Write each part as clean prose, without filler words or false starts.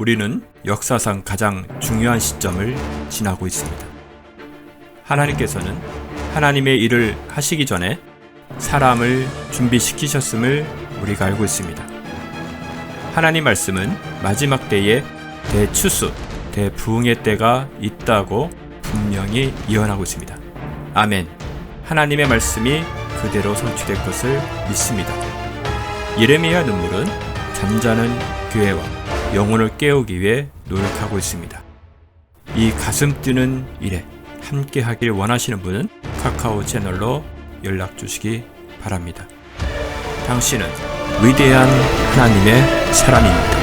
우리는 역사상 가장 중요한 시점을 지나고 있습니다. 하나님께서는 하나님의 일을 하시기 전에 사람을 준비시키셨음을 우리가 알고 있습니다. 하나님 말씀은 마지막 때에 대추수, 대부흥의 때가 있다고 분명히 예언하고 있습니다. 아멘. 하나님의 말씀이 그대로 성취될 것을 믿습니다. 예레미야 눈물은 잠자는 교회와 영혼을 깨우기 위해 노력하고 있습니다. 이 가슴 뛰는 일에 함께 하길 원하시는 분은 카카오 채널로 연락 주시기 바랍니다. 당신은 위대한 하나님의 사람입니다.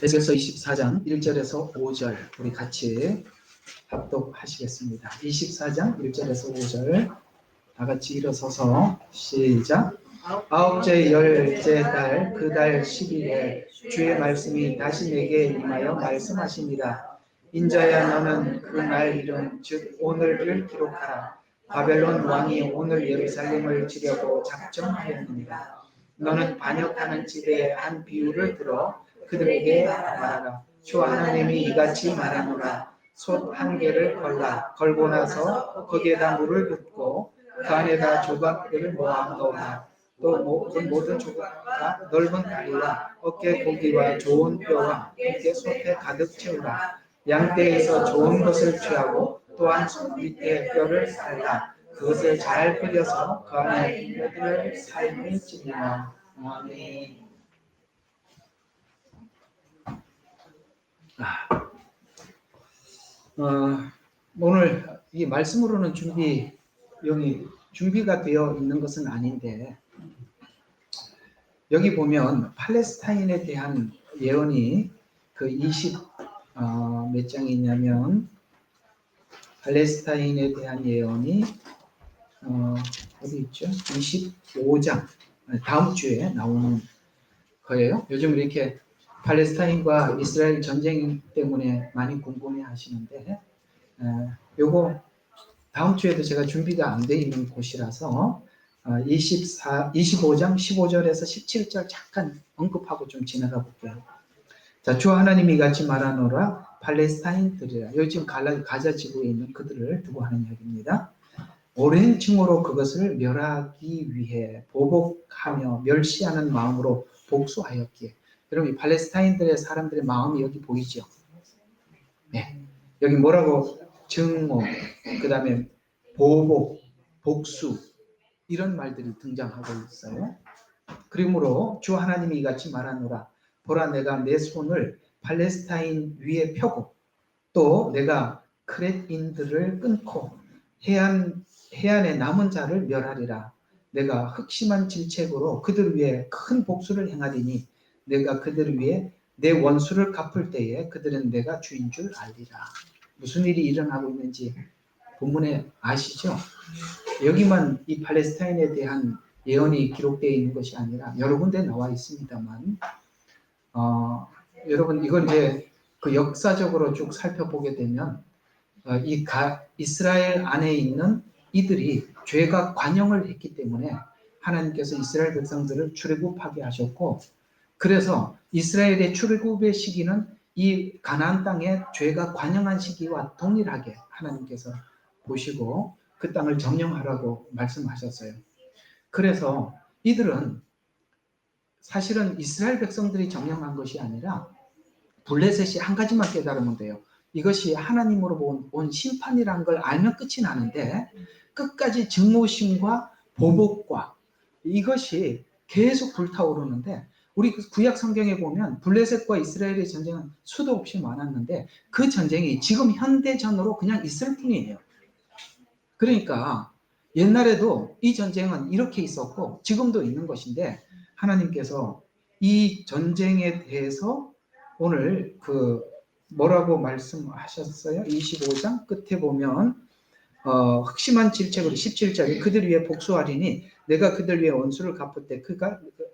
에스겔서 24장 1절에서 5절 우리 같이 합독하시겠습니다. 24장 1절에서 5절 다 같이 일어서서 시작. 아홉째 열째 달 그 달 10일에 주의 말씀이 다시 내게 임하여 말씀하십니다. 인자야 너는 그 날 이름 즉 오늘을 기록하라. 바벨론 왕이 오늘 예루살렘을 치려고 작정하였느니라. 너는 반역하는 집에 한 비유를 들어 그들에게 말하라. 주 하나님이 이같이 말하노라. 솥 한 개를 걸고 나서 거기에다 물을 붓고 그 안에다 조각들을 모아 넣어라. 또 모든 조각과 넓은 다리와 어깨 고기와 좋은 뼈와 함께 솥에 가득 채우라. 양떼에서 좋은 것을 취하고 또한 솥 밑에 뼈를 살라. 그것을 잘 끓여서 그 안에 모든 삶을 찌니라. 아멘. 오늘 이 말씀으로는 여기 준비가 되어 있는 것은 아닌데 여기 보면 팔레스타인에 대한 예언이 그 몇 장이 있냐면 팔레스타인에 대한 예언이 어디 있죠? 25장 다음 주에 나오는 거예요. 요즘 이렇게 팔레스타인과 이스라엘 전쟁 때문에 많이 궁금해 하시는데 요거 다음 주에도 제가 준비가 안 돼 있는 곳이라서 25장 15절에서 17절 잠깐 언급하고 좀 지나가 볼게요. 자, 주 하나님이 같이 말하노라 팔레스타인들이라. 여기 지금 가자 지구에 있는 그들을 두고 하는 이야기입니다. 오랜 징후로 그것을 멸하기 위해 보복하며 멸시하는 마음으로 복수하였기에. 여러분 이 팔레스타인들의 사람들의 마음이 여기 보이죠? 네. 여기 뭐라고 증오, 그 다음에 보복, 복수 이런 말들이 등장하고 있어요. 그러므로 주 하나님이 이같이 말하노라. 보라 내가 내 손을 팔레스타인 위에 펴고 또 내가 크렛인들을 끊고 해안에 남은 자를 멸하리라. 내가 흑심한 질책으로 그들 위에 큰 복수를 행하리니 내가 그들 위에 내 원수를 갚을 때에 그들은 내가 주인 줄 알리라. 무슨 일이 일어나고 있는지 본문에 아시죠? 여기만 이 팔레스타인에 대한 예언이 기록되어 있는 것이 아니라 여러 군데 나와 있습니다만 여러분 이걸 이제 그 역사적으로 쭉 살펴보게 되면 이스라엘 안에 있는 이들이 죄가 관영을 했기 때문에 하나님께서 이스라엘 백성들을 출애굽하게 하셨고 그래서 이스라엘의 출애굽의 시기는 이 가나안 땅에 죄가 관영한 시기와 동일하게 하나님께서 보시고 그 땅을 점령하라고 말씀하셨어요. 그래서 이들은 사실은 이스라엘 백성들이 점령한 것이 아니라 블레셋이 한 가지만 깨달으면 돼요. 이것이 하나님으로 온 심판이라는 걸 알면 끝이 나는데 끝까지 증오심과 보복과 이것이 계속 불타오르는데 우리 구약 성경에 보면 블레셋과 이스라엘의 전쟁은 수도 없이 많았는데 그 전쟁이 지금 현대전으로 그냥 있을 뿐이에요. 그러니까 옛날에도 이 전쟁은 이렇게 있었고 지금도 있는 것인데 하나님께서 이 전쟁에 대해서 오늘 뭐라고 말씀하셨어요? 25장 끝에 보면 흑심한 질책으로 17절에 그들 위에 복수하리니 내가 그들 위에 원수를 갚을 때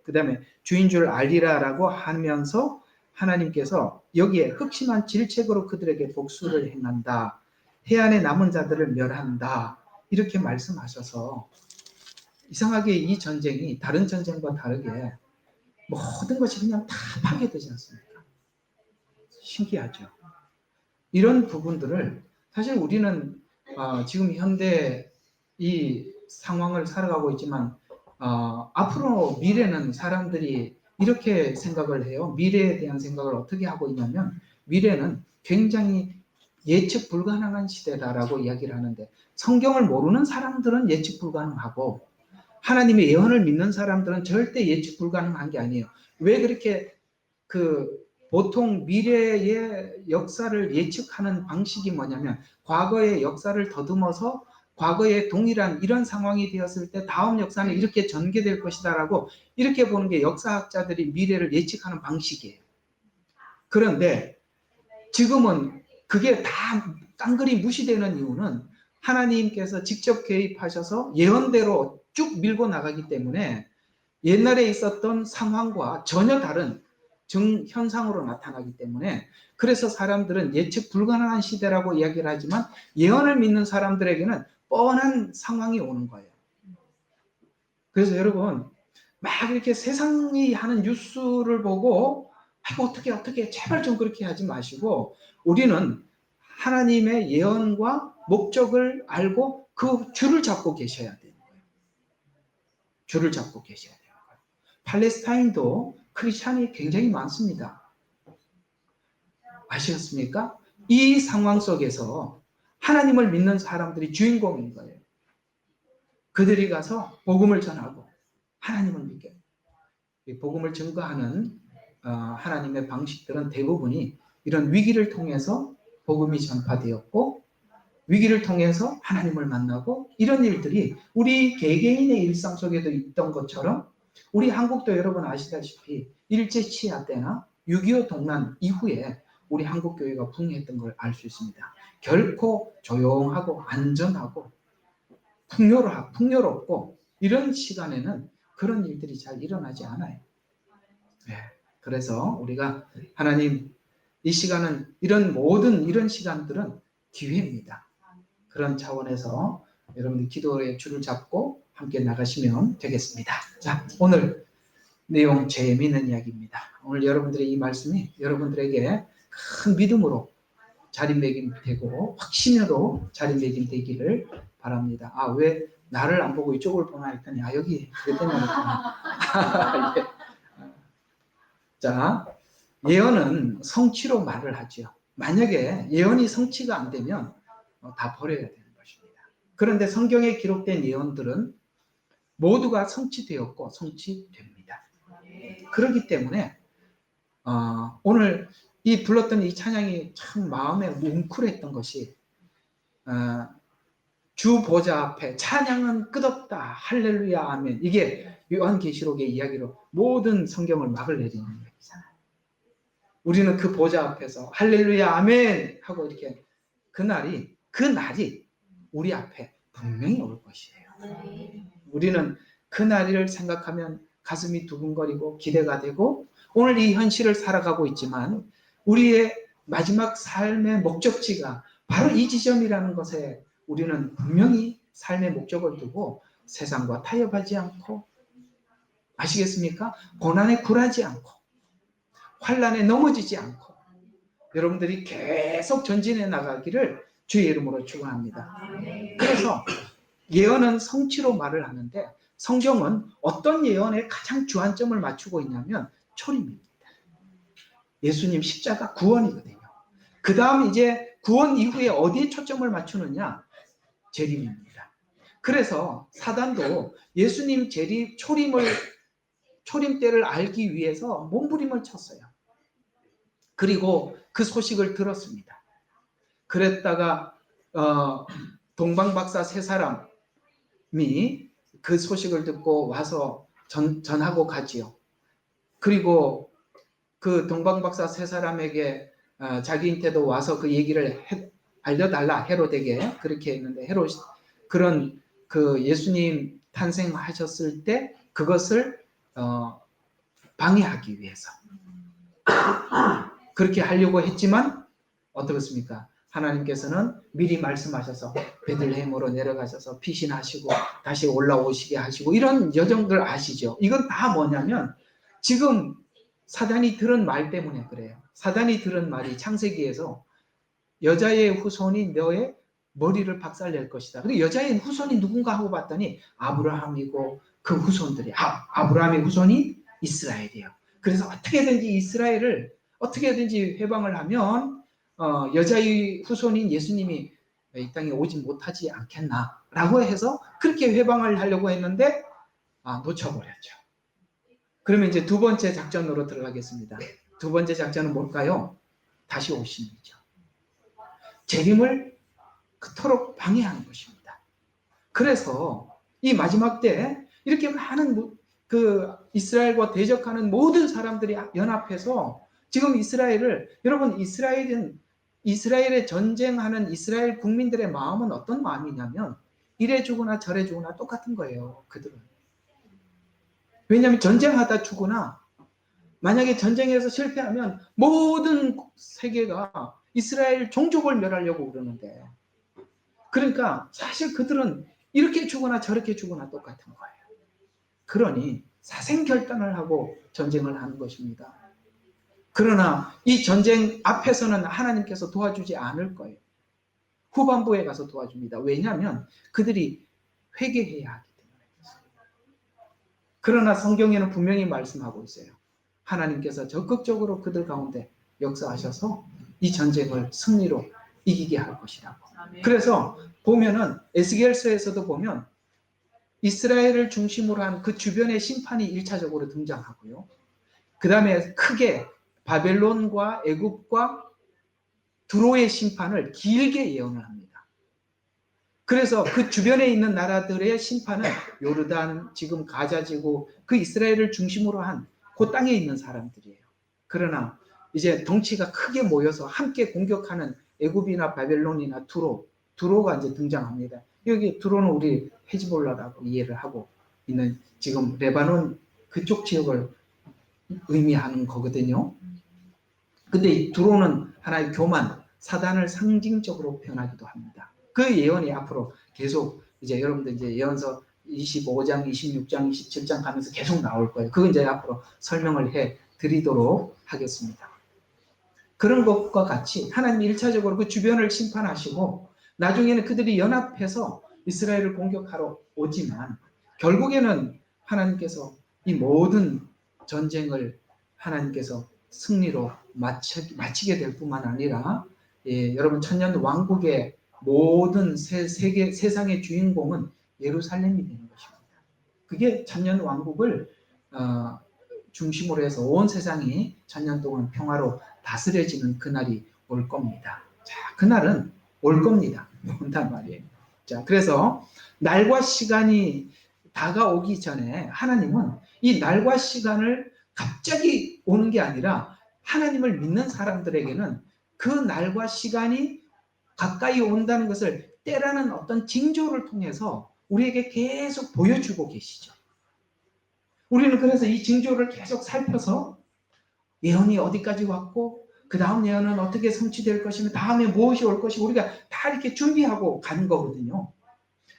그 다음에 주인 줄 알리라라고 하면서 하나님께서 여기에 흑심한 질책으로 그들에게 복수를 행한다. 해안에 남은 자들을 멸한다. 이렇게 말씀하셔서 이상하게 이 전쟁이 다른 전쟁과 다르게 모든 것이 그냥 다 파괴되지 않습니까? 신기하죠. 이런 부분들을 사실 우리는 지금 현대 이 상황을 살아가고 있지만 앞으로 미래는 사람들이 이렇게 생각을 해요. 미래에 대한 생각을 어떻게 하고 있냐면 미래는 굉장히 예측 불가능한 시대다라고 이야기를 하는데 성경을 모르는 사람들은 예측 불가능하고 하나님의 예언을 믿는 사람들은 절대 예측 불가능한 게 아니에요. 왜 그렇게 보통 미래의 역사를 예측하는 방식이 뭐냐면 과거의 역사를 더듬어서 과거에 동일한 이런 상황이 되었을 때 다음 역사는 이렇게 전개될 것이다라고 이렇게 보는 게 역사학자들이 미래를 예측하는 방식이에요. 그런데 지금은 그게 다 깡그리 무시되는 이유는 하나님께서 직접 개입하셔서 예언대로 쭉 밀고 나가기 때문에 옛날에 있었던 상황과 전혀 다른 현상으로 나타나기 때문에 그래서 사람들은 예측 불가능한 시대라고 이야기를 하지만 예언을 믿는 사람들에게는 뻔한 상황이 오는 거예요. 그래서 여러분 막 이렇게 세상이 하는 뉴스를 보고 아이고 어떻게 제발 좀 그렇게 하지 마시고 우리는 하나님의 예언과 목적을 알고 그 줄을 잡고 계셔야 되는 거예요. 줄을 잡고 계셔야 돼요. 팔레스타인도 크리스찬이 굉장히 많습니다. 아시겠습니까? 이 상황 속에서 하나님을 믿는 사람들이 주인공인 거예요. 그들이 가서 복음을 전하고 하나님을 믿게. 복음을 증거하는 하나님의 방식들은 대부분이 이런 위기를 통해서 복음이 전파되었고 위기를 통해서 하나님을 만나고 이런 일들이 우리 개개인의 일상 속에도 있던 것처럼 우리 한국도 여러분 아시다시피 일제치하 때나 6.25 동란 이후에 우리 한국교회가 붕괴했던 걸 알 수 있습니다. 결코 조용하고 안전하고 풍요롭고 이런 시간에는 그런 일들이 잘 일어나지 않아요. 네. 그래서 우리가 하나님 이 시간은 모든 이런 시간들은 기회입니다. 그런 차원에서 여러분들 기도의 줄을 잡고 함께 나가시면 되겠습니다. 자, 오늘 내용 재미있는 이야기입니다. 오늘 여러분들의 이 말씀이 여러분들에게 큰 믿음으로 자리매김되고 확신으로 자리매김되기를 바랍니다. 왜 나를 안 보고 이쪽을 보나 했더니 여기 그랬더니 예. 자, 예언은 성취로 말을 하죠. 만약에 예언이 성취가 안 되면 다 버려야 되는 것입니다. 그런데 성경에 기록된 예언들은 모두가 성취되었고 성취됩니다. 그렇기 때문에 오늘 불렀던 이 찬양이 참 마음에 뭉클했던 것이 주 보좌 앞에 찬양은 끝없다 할렐루야 아멘. 이게 요한계시록의 이야기로 모든 성경을 막을 내리는 얘기잖아요. 우리는 그 보좌 앞에서 할렐루야 아멘 하고 이렇게 그 날이 우리 앞에 분명히 올 것이에요. 우리는 그 날을 생각하면 가슴이 두근거리고 기대가 되고 오늘 이 현실을 살아가고 있지만 우리의 마지막 삶의 목적지가 바로 이 지점이라는 것에 우리는 분명히 삶의 목적을 두고 세상과 타협하지 않고 아시겠습니까? 고난에 굴하지 않고 환난에 넘어지지 않고 여러분들이 계속 전진해 나가기를 주의 이름으로 축원합니다. 그래서 예언은 성취로 말을 하는데 성경은 어떤 예언에 가장 주안점을 맞추고 있냐면 초림입니다. 예수님 십자가 구원이거든요. 그 다음 이제 구원 이후에 어디에 초점을 맞추느냐? 재림입니다. 그래서 사단도 예수님 초림 때를 알기 위해서 몸부림을 쳤어요. 그리고 그 소식을 들었습니다. 그랬다가 동방박사 세 사람이 그 소식을 듣고 와서 전하고 가지요. 그리고 그 동방박사 세 사람에게 자기한테도 와서 그 얘기를 알려달라 헤롯에게 그렇게 했는데 그런 그 예수님 탄생하셨을 때 그것을 방해하기 위해서 그렇게 하려고 했지만 어떻습니까? 하나님께서는 미리 말씀하셔서 베들레헴으로 내려가셔서 피신하시고 다시 올라오시게 하시고 이런 여정들 아시죠? 이건 다 뭐냐면 지금 사단이 들은 말 때문에 그래요. 사단이 들은 말이 창세기에서 여자의 후손이 너의 머리를 박살낼 것이다. 근데 여자의 후손이 누군가 하고 봤더니 아브라함이고 그 후손들이 아브라함의 후손이 이스라엘이에요. 그래서 어떻게든지 이스라엘을 어떻게든지 해방을 하면 여자의 후손인 예수님이 이 땅에 오지 못하지 않겠나라고 해서 그렇게 해방을 하려고 했는데 놓쳐버렸죠. 그러면 이제 두 번째 작전으로 들어가겠습니다. 두 번째 작전은 뭘까요? 다시 오심이죠. 재림을 그토록 방해하는 것입니다. 그래서 이 마지막 때 이렇게 많은 그 이스라엘과 대적하는 모든 사람들이 연합해서 지금 여러분 이스라엘에 전쟁하는 이스라엘 국민들의 마음은 어떤 마음이냐면 이래 죽으나 저래 죽으나 똑같은 거예요. 그들은. 왜냐하면 전쟁하다 죽으나 만약에 전쟁에서 실패하면 모든 세계가 이스라엘 종족을 멸하려고 그러는데 그러니까 사실 그들은 이렇게 죽거나 저렇게 죽거나 똑같은 거예요. 그러니 사생결단을 하고 전쟁을 하는 것입니다. 그러나 이 전쟁 앞에서는 하나님께서 도와주지 않을 거예요. 후반부에 가서 도와줍니다. 왜냐하면 그들이 회개해야 하기 때문에. 그러나 성경에는 분명히 말씀하고 있어요. 하나님께서 적극적으로 그들 가운데 역사하셔서 이 전쟁을 승리로 이기게 할 것이라고. 그래서 보면은 에스겔서에서도 보면 이스라엘을 중심으로 한 그 주변의 심판이 1차적으로 등장하고요. 그 다음에 크게 바벨론과 애굽과 두로의 심판을 길게 예언을 합니다. 그래서 그 주변에 있는 나라들의 심판은 요르단, 지금 가자지구, 그 이스라엘을 중심으로 한 그 땅에 있는 사람들이에요. 그러나 이제 덩치가 크게 모여서 함께 공격하는 애굽이나 바벨론이나 두로가 이제 등장합니다. 여기 두로는 우리 헤즈볼라라고 이해를 하고 있는 지금 레바논 그쪽 지역을 의미하는 거거든요. 근데 이 두로는 하나의 교만, 사단을 상징적으로 표현하기도 합니다. 그 예언이 앞으로 계속 이제 여러분들 이제 예언서 25장, 26장, 27장 가면서 계속 나올 거예요. 그건 이제 앞으로 설명을 해 드리도록 하겠습니다. 그런 것과 같이 하나님이 1차적으로 그 주변을 심판하시고 나중에는 그들이 연합해서 이스라엘을 공격하러 오지만 결국에는 하나님께서 이 모든 전쟁을 하나님께서 승리로 마치게 될 뿐만 아니라 여러분 천년 왕국의 모든 세상의 주인공은 예루살렘이 되는 것입니다. 그게 천년 왕국을 중심으로 해서 온 세상이 천년 동안 평화로 다스려지는 그날이 올 겁니다. 자, 그날은 올 겁니다. 온단 말이에요. 자, 그래서 날과 시간이 다가오기 전에 하나님은 이 날과 시간을 갑자기 오는 게 아니라 하나님을 믿는 사람들에게는 그 날과 시간이 가까이 온다는 것을 때라는 어떤 징조를 통해서 우리에게 계속 보여주고 계시죠. 우리는 그래서 이 징조를 계속 살펴서 예언이 어디까지 왔고 그 다음 예언은 어떻게 성취될 것이며 다음에 무엇이 올 것이고 우리가 다 이렇게 준비하고 가는 거거든요.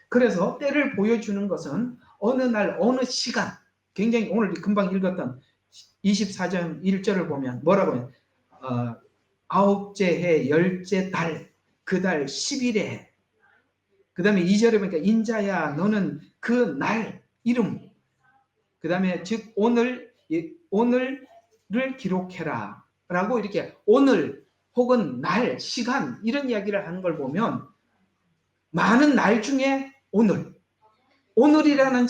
그래서 때를 보여주는 것은 어느 날 어느 시간 굉장히 오늘 금방 읽었던 24장 1절을 보면 뭐라고 해요? 아홉째 해 열째 달 그 달 10일에 그 다음에 2절에 보니까 인자야 너는 그 날 이름 그 다음에 즉 오늘을 기록해라 라고 이렇게 오늘 혹은 날 시간 이런 이야기를 하는 걸 보면 많은 날 중에 오늘이라는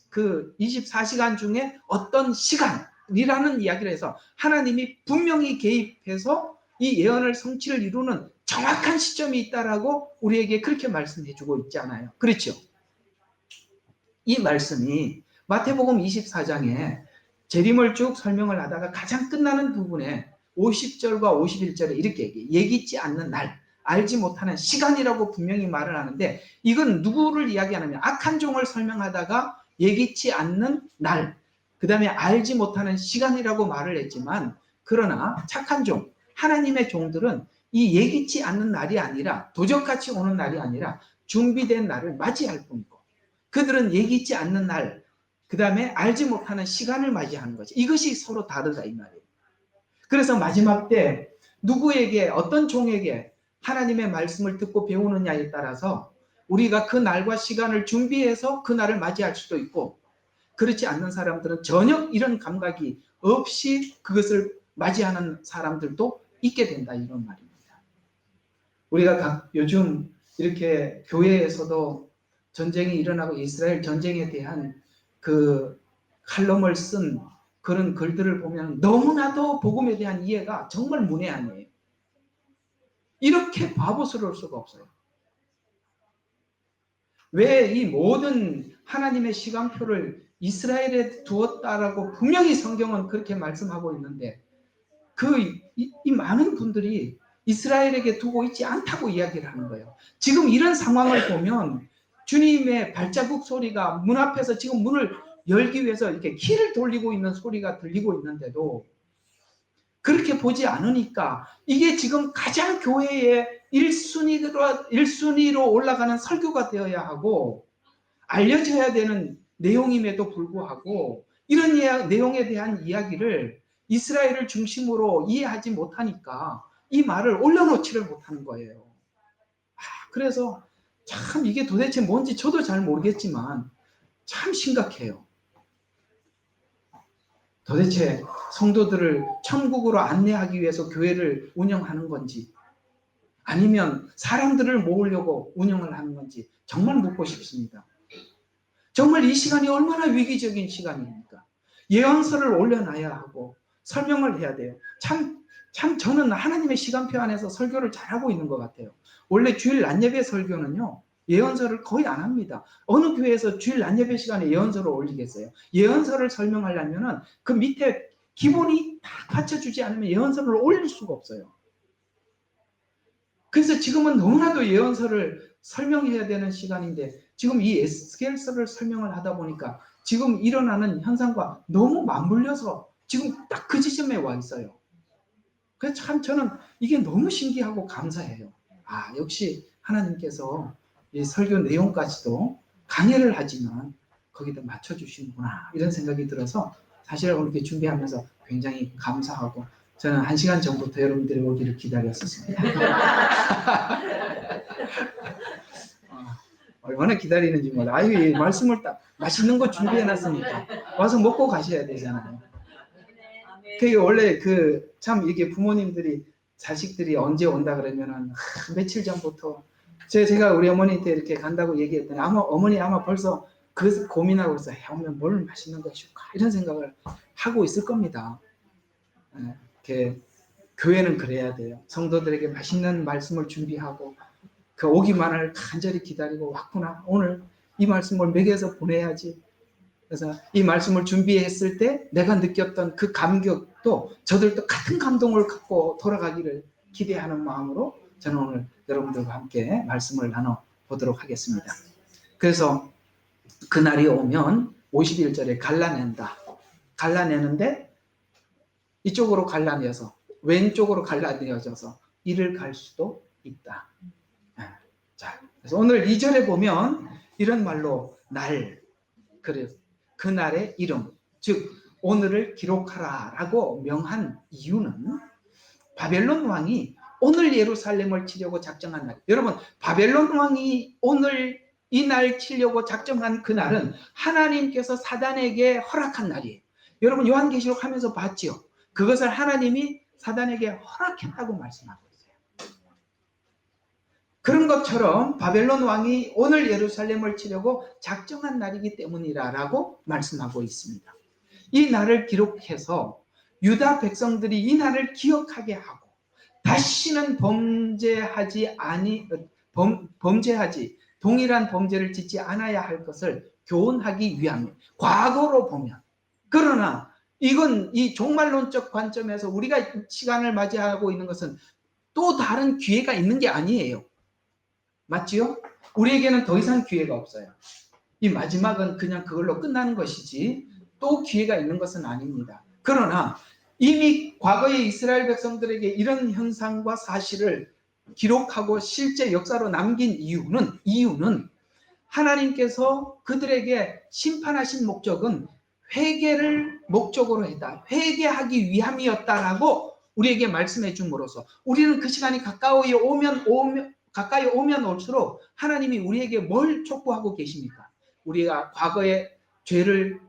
그 24시간 중에 어떤 시간이라는 이야기를 해서 하나님이 분명히 개입해서 이 예언을 성취를 이루는 정확한 시점이 있다라고 우리에게 그렇게 말씀해주고 있잖아요. 그렇죠? 이 말씀이 마태복음 24장에 재림을 쭉 설명을 하다가 가장 끝나는 부분에 50절과 51절에 이렇게 얘기해요. 예기치 않는 날, 알지 못하는 시간이라고 분명히 말을 하는데 이건 누구를 이야기하냐면 악한 종을 설명하다가 예기치 않는 날, 그 다음에 알지 못하는 시간이라고 말을 했지만 그러나 착한 종, 하나님의 종들은 이 예기치 않는 날이 아니라 도적같이 오는 날이 아니라 준비된 날을 맞이할 뿐이고 그들은 예기치 않는 날, 그 다음에 알지 못하는 시간을 맞이하는 거지. 이것이 서로 다르다 이 말이에요. 그래서 마지막 때 누구에게 어떤 종에게 하나님의 말씀을 듣고 배우느냐에 따라서 우리가 그 날과 시간을 준비해서 그 날을 맞이할 수도 있고 그렇지 않는 사람들은 전혀 이런 감각이 없이 그것을 맞이하는 사람들도 있게 된다 이런 말입니다. 우리가 요즘 이렇게 교회에서도 전쟁이 일어나고 이스라엘 전쟁에 대한 그 칼럼을 쓴 그런 글들을 보면 너무나도 복음에 대한 이해가 정말 문외한이에요. 이렇게 바보스러울 수가 없어요. 왜 이 모든 하나님의 시간표를 이스라엘에 두었다라고 분명히 성경은 그렇게 말씀하고 있는데 이 많은 분들이 이스라엘에게 두고 있지 않다고 이야기를 하는 거예요. 지금 이런 상황을 보면 주님의 발자국 소리가 문 앞에서 지금 문을 열기 위해서 이렇게 키를 돌리고 있는 소리가 들리고 있는데도 그렇게 보지 않으니까 이게 지금 가장 교회의 1순위로 올라가는 설교가 되어야 하고 알려져야 되는 내용임에도 불구하고 이런 내용에 대한 이야기를 이스라엘을 중심으로 이해하지 못하니까 이 말을 올려놓지를 못하는 거예요. 그래서 참 이게 도대체 뭔지 저도 잘 모르겠지만 참 심각해요. 도대체 성도들을 천국으로 안내하기 위해서 교회를 운영하는 건지 아니면 사람들을 모으려고 운영을 하는 건지 정말 묻고 싶습니다. 정말 이 시간이 얼마나 위기적인 시간입니까? 예언서를 올려놔야 하고 설명을 해야 돼요. 참 저는 하나님의 시간표 안에서 설교를 잘하고 있는 것 같아요. 원래 주일 낮예배 설교는요. 예언서를 거의 안 합니다. 어느 교회에서 주일 낮예배 시간에 예언서를 올리겠어요? 예언서를 설명하려면 그 밑에 기본이 다 갖춰주지 않으면 예언서를 올릴 수가 없어요. 그래서 지금은 너무나도 예언서를 설명해야 되는 시간인데 지금 이 에스겔서를 설명을 하다 보니까 지금 일어나는 현상과 너무 맞물려서 지금 딱 그 지점에 와 있어요. 그래서 참 저는 이게 너무 신기하고 감사해요. 역시 하나님께서 이 설교 내용까지도 강해를 하지만 거기다 맞춰주시는구나 이런 생각이 들어서 사실 오늘 이렇게 준비하면서 굉장히 감사하고 저는 1시간 전부터 여러분들이 오기를 기다렸었습니다. 얼마나 기다리는지 몰라. 이 말씀을 딱 맛있는 거 준비해놨으니까 와서 먹고 가셔야 되잖아요. 그게 원래 참 이게 부모님들이 자식들이 언제 온다 그러면은 며칠 전부터 제가 우리 어머니한테 이렇게 간다고 얘기했더니 어머니 벌써 그 고민하고 있어요. 오면 뭘 맛있는 거 해줄까 이런 생각을 하고 있을 겁니다. 이렇게 교회는 그래야 돼요. 성도들에게 맛있는 말씀을 준비하고 그 오기만을 간절히 기다리고 왔구나. 오늘 이 말씀을 먹여서 보내야지. 그래서 이 말씀을 준비했을 때 내가 느꼈던 그 감격도 저들도 같은 감동을 갖고 돌아가기를 기대하는 마음으로 저는 오늘 여러분들과 함께 말씀을 나눠보도록 하겠습니다. 그래서 그날이 오면 51절에 갈라낸다. 갈라내는데 이쪽으로 갈라내어서 왼쪽으로 갈라내어져서 이를 갈 수도 있다. 자, 그래서 오늘 2절에 보면 이런 말로 그날의 이름, 즉 오늘을 기록하라라고 명한 이유는 바벨론 왕이 오늘 예루살렘을 치려고 작정한 날. 여러분, 바벨론 왕이 오늘 이 날 치려고 작정한 그날은 하나님께서 사단에게 허락한 날이에요. 여러분 요한계시록 하면서 봤죠? 그것을 하나님이 사단에게 허락했다고 말씀하고 있어요. 그런 것처럼 바벨론 왕이 오늘 예루살렘을 치려고 작정한 날이기 때문이라고 말씀하고 있습니다. 이 날을 기록해서 유다 백성들이 이 날을 기억하게 하고 다시는 범죄하지 동일한 범죄를 짓지 않아야 할 것을 교훈하기 위함. 과거로 보면 그러나 이건 이 종말론적 관점에서 우리가 시간을 맞이하고 있는 것은 또 다른 기회가 있는 게 아니에요. 맞지요? 우리에게는 더 이상 기회가 없어요. 이 마지막은 그냥 그걸로 끝나는 것이지 또 기회가 있는 것은 아닙니다. 그러나 이미 과거의 이스라엘 백성들에게 이런 현상과 사실을 기록하고 실제 역사로 남긴 이유는 하나님께서 그들에게 심판하신 목적은 회개를 목적으로 했다. 회개하기 위함이었다라고 우리에게 말씀해 줌으로써 우리는 그 시간이 가까이 오면 올수록 하나님이 우리에게 뭘 촉구하고 계십니까? 우리가 과거의 죄를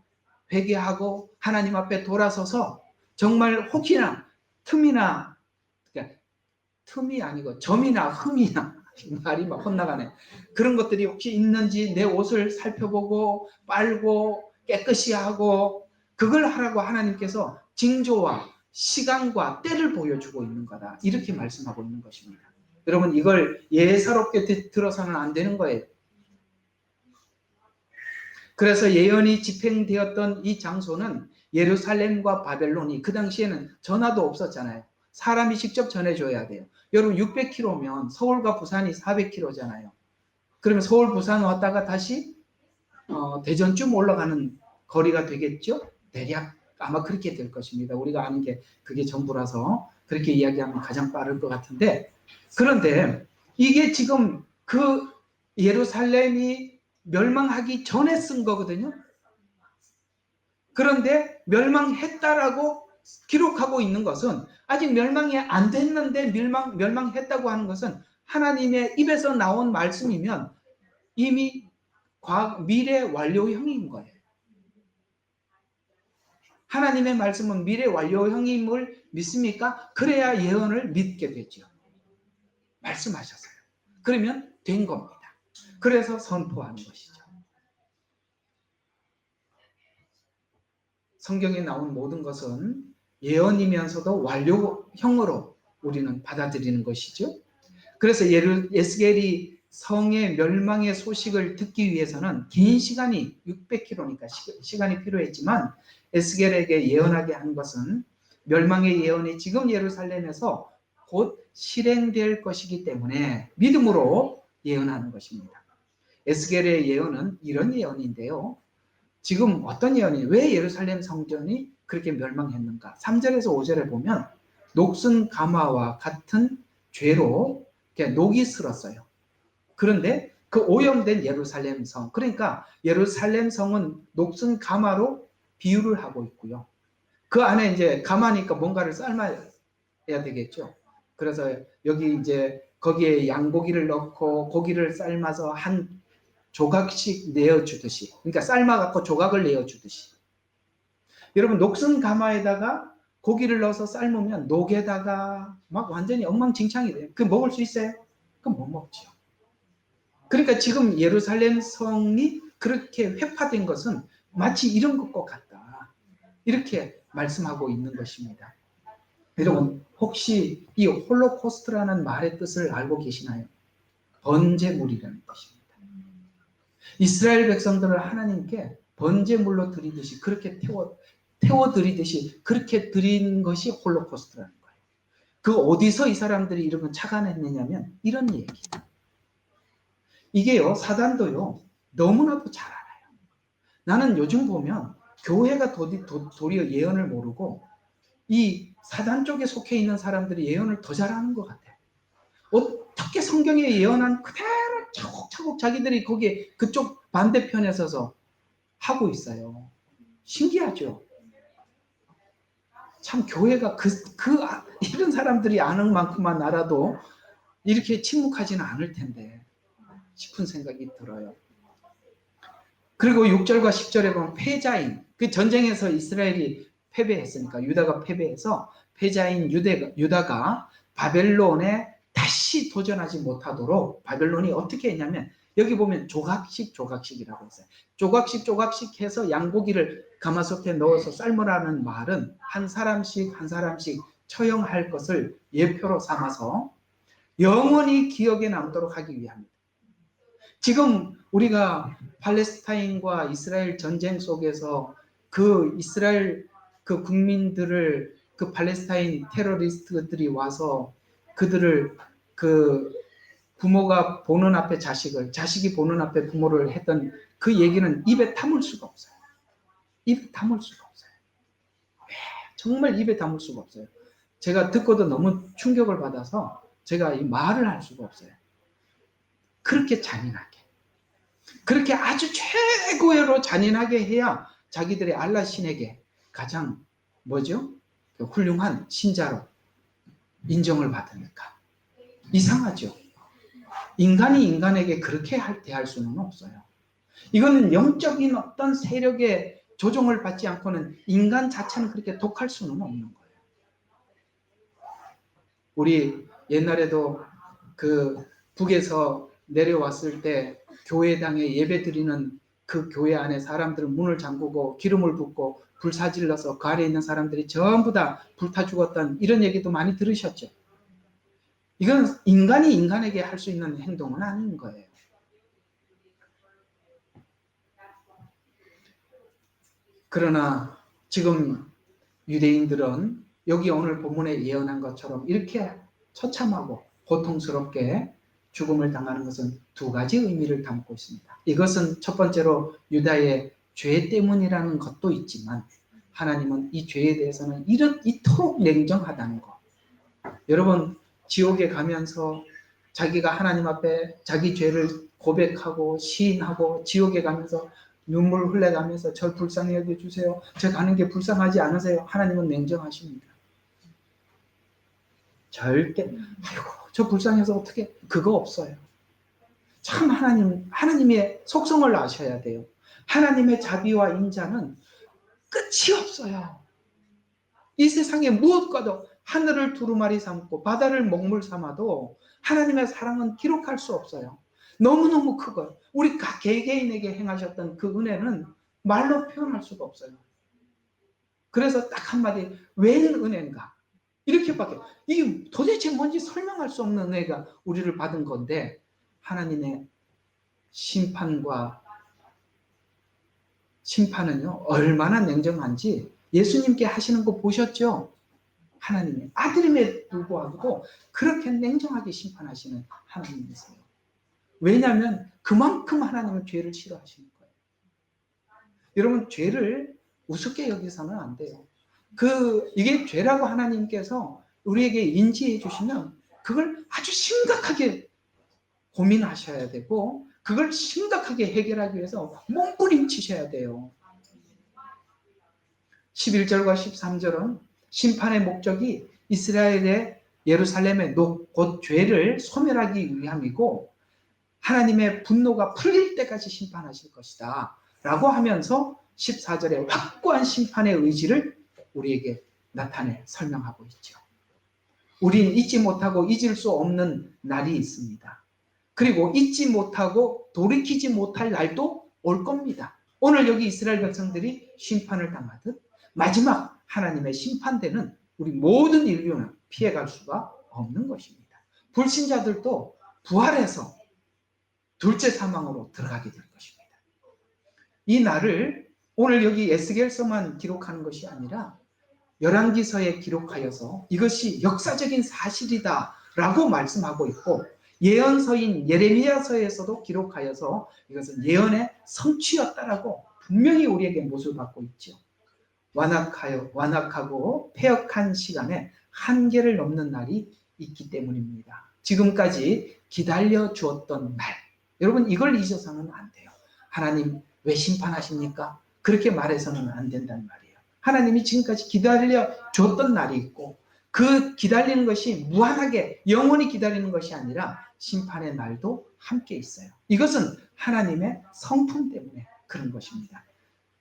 회개하고 하나님 앞에 돌아서서 정말 혹이나 틈이나, 그러니까 틈이 아니고 점이나 흠이나, 말이 막 혼나가네. 그런 것들이 혹시 있는지 내 옷을 살펴보고 빨고 깨끗이 하고, 그걸 하라고 하나님께서 징조와 시간과 때를 보여주고 있는 거다. 이렇게 말씀하고 있는 것입니다. 여러분, 이걸 예사롭게 들어서는 안 되는 거예요. 그래서 예언이 집행되었던 이 장소는 예루살렘과 바벨론이, 그 당시에는 전화도 없었잖아요. 사람이 직접 전해줘야 돼요. 여러분, 600km면 서울과 부산이 400km잖아요. 그러면 서울, 부산 왔다가 다시 대전쯤 올라가는 거리가 되겠죠? 대략 아마 그렇게 될 것입니다. 우리가 아는 게 그게 전부라서 그렇게 이야기하면 가장 빠를 것 같은데, 그런데 이게 지금 그 예루살렘이 멸망하기 전에 쓴 거거든요. 그런데 멸망했다라고 기록하고 있는 것은, 아직 멸망이 안 됐는데 멸망했다고 하는 것은 하나님의 입에서 나온 말씀이면 이미 미래 완료형인 거예요. 하나님의 말씀은 미래 완료형임을 믿습니까? 그래야 예언을 믿게 되죠. 말씀하셨어요. 그러면 된 겁니다. 그래서 선포하는 것이죠. 성경에 나온 모든 것은 예언이면서도 완료형으로 우리는 받아들이는 것이죠. 그래서 에스겔이 성의 멸망의 소식을 듣기 위해서는 긴 시간이 600km니까 시간이 필요했지만, 에스겔에게 예언하게 한 것은 멸망의 예언이 지금 예루살렘에서 곧 실행될 것이기 때문에 믿음으로 예언하는 것입니다. 에스겔의 예언은 이런 예언인데요. 지금 어떤 예언이, 왜 예루살렘 성전이 그렇게 멸망했는가? 3절에서 5절에 보면 녹슨 가마와 같은 죄로 녹이 슬었어요. 그런데 그 오염된 예루살렘 성, 그러니까 예루살렘 성은 녹슨 가마로 비유를 하고 있고요. 그 안에 이제 가마니까 뭔가를 삶아야 되겠죠. 그래서 여기 이제 거기에 양고기를 넣고 고기를 삶아서 한 조각씩 내어주듯이, 그러니까 삶아갖고 조각을 내어주듯이. 여러분, 녹슨 가마에다가 고기를 넣어서 삶으면 녹에다가 막 완전히 엉망진창이 돼요. 그 먹을 수 있어요? 그럼 못 먹죠. 그러니까 지금 예루살렘 성이 그렇게 회파된 것은 마치 이런 것과 같다. 이렇게 말씀하고 있는 것입니다. 여러분, 혹시 이 홀로코스트라는 말의 뜻을 알고 계시나요? 번제물이라는 것입니다. 이스라엘 백성들을 하나님께 번제물로 드리듯이, 그렇게 태워드리듯이 그렇게 드린 것이 홀로코스트라는 거예요. 그 어디서 이 사람들이 이런 걸 착안했느냐면 이런 얘기예요. 이게요, 사단도요, 너무나도 잘 알아요. 나는 요즘 보면 교회가 도리어 예언을 모르고 이 사단 쪽에 속해 있는 사람들이 예언을 더 잘하는 것 같아요. 어떻게 성경에 예언한 그대로 차곡차곡 자기들이 거기에 그쪽 반대편에 서서 하고 있어요. 신기하죠? 참, 교회가 이런 사람들이 아는 만큼만 알아도 이렇게 침묵하지는 않을 텐데 싶은 생각이 들어요. 그리고 6절과 10절에 보면 패자인, 그 전쟁에서 이스라엘이 패배했으니까, 유다가 패배해서 패자인 유다가 바벨론에 다시 도전하지 못하도록 바벨론이 어떻게 했냐면, 여기 보면 조각씩이라고 했어요. 조각씩 해서 양고기를 가마솥에 넣어서 삶으라는 말은 한 사람씩 처형할 것을 예표로 삼아서 영원히 기억에 남도록 하기 위함입니다. 지금 우리가 팔레스타인과 이스라엘 전쟁 속에서 그 이스라엘 그 국민들을 그 팔레스타인 테러리스트들이 와서 그들을, 그 부모가 보는 앞에 자식이 보는 앞에 부모를 했던 그 얘기는 입에 담을 수가 없어요. 입에 담을 수가 없어요. 왜 정말 입에 담을 수가 없어요. 제가 듣고도 너무 충격을 받아서 제가 이 말을 할 수가 없어요. 그렇게 잔인하게. 그렇게 아주 최고로 잔인하게 해야 자기들의 알라 신에게 가장 뭐죠? 훌륭한 신자로 인정을 받으니까. 이상하죠. 인간이 인간에게 그렇게 대할 수는 없어요. 이거는 영적인 어떤 세력의 조종을 받지 않고는 인간 자체는 그렇게 독할 수는 없는 거예요. 우리 옛날에도 그 북에서 내려왔을 때 교회당에 예배 드리는 그 교회 안에 사람들은 문을 잠그고 기름을 붓고 불사질러서 그 안에 있는 사람들이 전부 다 불타 죽었던 이런 얘기도 많이 들으셨죠. 이건 인간이 인간에게 할 수 있는 행동은 아닌 거예요. 그러나 지금 유대인들은 여기 오늘 본문에 예언한 것처럼 이렇게 처참하고 고통스럽게 죽음을 당하는 것은 두 가지 의미를 담고 있습니다. 이것은 첫 번째로 유다의 죄 때문이라는 것도 있지만 하나님은 이 죄에 대해서는 이토록 냉정하다는 것. 여러분 지옥에 가면서 자기가 하나님 앞에 자기 죄를 고백하고 시인하고 지옥에 가면서 눈물 흘려가면서 절 불쌍히 여겨주세요. 저 가는 게 불쌍하지 않으세요? 하나님은 냉정하십니다. 절대 아이고 저 불쌍해서 어떻게 그거 없어요. 참 하나님의 속성을 아셔야 돼요. 하나님의 자비와 인자는 끝이 없어요. 이 세상에 무엇과도 하늘을 두루마리 삼고 바다를 먹물 삼아도 하나님의 사랑은 기록할 수 없어요. 너무너무 크고 우리 개개인에게 행하셨던 그 은혜는 말로 표현할 수가 없어요. 그래서 딱 한마디 웬 은혜인가 이렇게밖에 이 도대체 뭔지 설명할 수 없는 은혜가 우리를 받은 건데 하나님의 심판은요 얼마나 냉정한지 예수님께 하시는 거 보셨죠? 하나님의 아들임에 불구하고 그렇게 냉정하게 심판하시는 하나님이세요. 왜냐하면 그만큼 하나님은 죄를 싫어하시는 거예요. 여러분 죄를 우습게 여기서는 안 돼요. 이게 죄라고 하나님께서 우리에게 인지해 주시면 그걸 아주 심각하게 고민하셔야 되고 그걸 심각하게 해결하기 위해서 몸부림치셔야 돼요. 11절과 13절은 심판의 목적이 이스라엘의 예루살렘의 곧 죄를 소멸하기 위함이고 하나님의 분노가 풀릴 때까지 심판하실 것이다 라고 하면서 14절에 확고한 심판의 의지를 우리에게 나타내 설명하고 있죠. 우린 잊지 못하고 잊을 수 없는 날이 있습니다. 그리고 잊지 못하고 돌이키지 못할 날도 올 겁니다. 오늘 여기 이스라엘 백성들이 심판을 당하듯 마지막 하나님의 심판대는 우리 모든 인류는 피해갈 수가 없는 것입니다. 불신자들도 부활해서 둘째 사망으로 들어가게 될 것입니다. 이 날을 오늘 여기 에스겔서만 기록하는 것이 아니라 열왕기서에 기록하여서 이것이 역사적인 사실이다라고 말씀하고 있고 예언서인 예레미야서에서도 기록하여서 이것은 예언의 성취였다라고 분명히 우리에게 못을 받고 있죠. 완악하고 폐역한 시간에 한계를 넘는 날이 있기 때문입니다. 지금까지 기다려 주었던 날, 여러분 이걸 잊어서는 안 돼요. 하나님 왜 심판하십니까? 그렇게 말해서는 안 된단 말이에요. 하나님이 지금까지 기다려 줬던 날이 있고 그 기다리는 것이 무한하게 영원히 기다리는 것이 아니라 심판의 날도 함께 있어요. 이것은 하나님의 성품 때문에 그런 것입니다.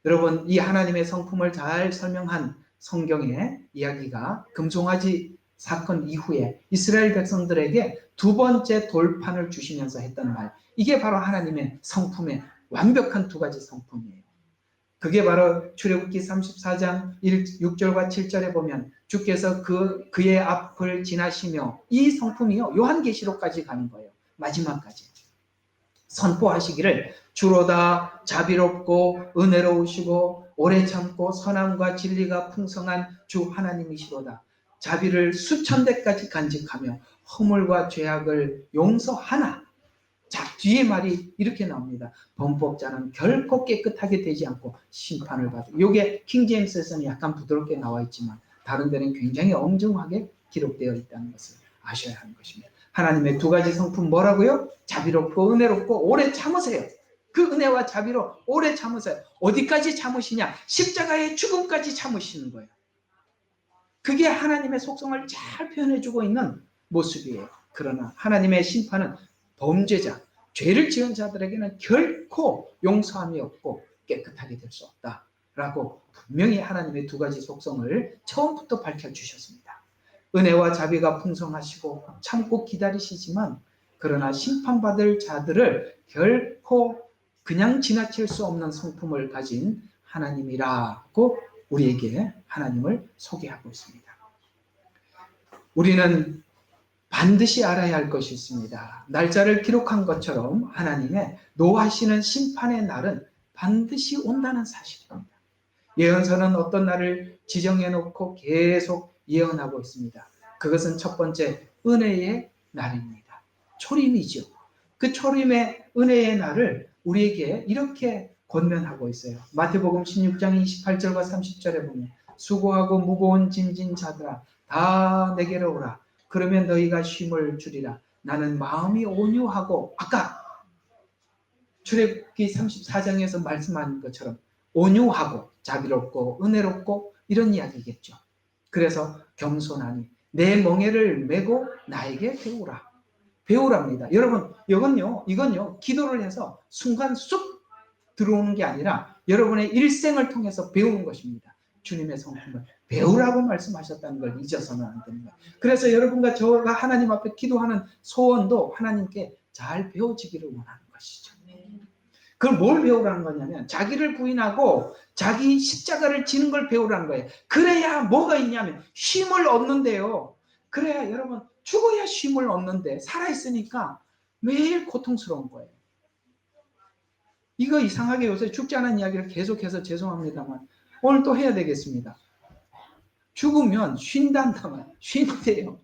여러분 이 하나님의 성품을 잘 설명한 성경의 이야기가 금송아지 사건 이후에 이스라엘 백성들에게 두 번째 돌판을 주시면서 했던 말, 이게 바로 하나님의 성품의 완벽한 두 가지 성품이에요. 그게 바로 출애굽기 34장 6절과 7절에 보면 주께서 그의 앞을 지나시며 이 성품이요 요한계시록까지 가는 거예요. 마지막까지 선포하시기를 주로다 자비롭고 은혜로우시고 오래 참고 선함과 진리가 풍성한 주 하나님이시로다. 자비를 수천 대까지 간직하며 허물과 죄악을 용서하나. 자, 뒤에 말이 이렇게 나옵니다. 범법자는 결코 깨끗하게 되지 않고 심판을 받고. 이게 킹제임스에서는 약간 부드럽게 나와 있지만 다른 데는 굉장히 엄중하게 기록되어 있다는 것을 아셔야 하는 것입니다. 하나님의 두 가지 성품 뭐라고요? 자비롭고 은혜롭고 오래 참으세요. 그 은혜와 자비로 오래 참으세요. 어디까지 참으시냐? 십자가의 죽음까지 참으시는 거예요. 그게 하나님의 속성을 잘 표현해주고 있는 모습이에요. 그러나 하나님의 심판은 범죄자, 죄를 지은 자들에게는 결코 용서함이 없고 깨끗하게 될 수 없다라고 분명히 하나님의 두 가지 속성을 처음부터 밝혀주셨습니다. 은혜와 자비가 풍성하시고 참고 기다리시지만 그러나 심판받을 자들을 결코 그냥 지나칠 수 없는 성품을 가진 하나님이라고 우리에게 하나님을 소개하고 있습니다. 우리는 반드시 알아야 할 것이 있습니다. 날짜를 기록한 것처럼 하나님의 노하시는 심판의 날은 반드시 온다는 사실입니다. 예언서는 어떤 날을 지정해 놓고 계속 예언하고 있습니다. 그것은 첫 번째 은혜의 날입니다. 초림이죠. 그 초림의 은혜의 날을 우리에게 이렇게 권면하고 있어요. 마태복음 16장 28절과 30절에 보면 수고하고 무거운 짐진 자들아 다 내게로 오라. 그러면 너희가 쉼을 주리라. 나는 마음이 온유하고 아까 출애굽기 34장에서 말씀한 것처럼 온유하고 자비롭고 은혜롭고 이런 이야기겠죠. 그래서 겸손하니 내 멍에를 메고 나에게 배우라. 배우랍니다. 여러분 이건요 기도를 해서 순간 쑥 들어오는 게 아니라 여러분의 일생을 통해서 배우는 것입니다. 주님의 성품을 배우라고 말씀하셨다는 걸 잊어서는 안 됩니다. 그래서 여러분과 저가 하나님 앞에 기도하는 소원도 하나님께 잘 배워지기를 원하는 것이죠. 그걸 뭘 배우라는 거냐면 자기를 부인하고 자기 십자가를 지는 걸 배우라는 거예요. 그래야 뭐가 있냐면 쉼을 얻는데요. 그래야 여러분 죽어야 쉼을 얻는데 살아있으니까 매일 고통스러운 거예요. 이거 이상하게 요새 죽지 않은 이야기를 계속해서 죄송합니다만 오늘 또 해야 되겠습니다. 죽으면 쉰단다만 쉰대요.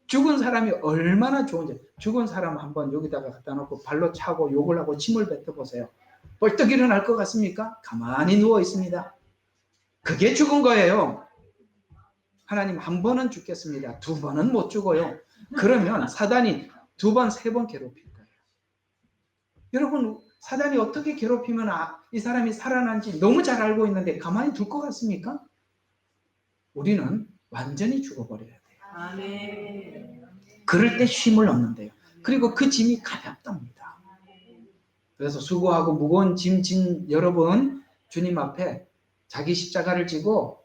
죽은 사람이 얼마나 좋은지. 죽은 사람 한번 여기다가 갖다 놓고 발로 차고 욕을 하고 침을 뱉어보세요. 벌떡 일어날 것 같습니까? 가만히 누워 있습니다. 그게 죽은 거예요. 하나님 한 번은 죽겠습니다. 두 번은 못 죽어요. 그러면 사단이 두 번, 세 번 괴롭힐 거예요. 여러분 사단이 어떻게 괴롭히면 이 사람이 살아난지 너무 잘 알고 있는데 가만히 둘 것 같습니까? 우리는 완전히 죽어버려야 돼요. 아멘. 그럴 때 쉼을 얻는데요. 그리고 그 짐이 가볍답니다. 그래서 수고하고 무거운 짐 진 여러분 주님 앞에 자기 십자가를 지고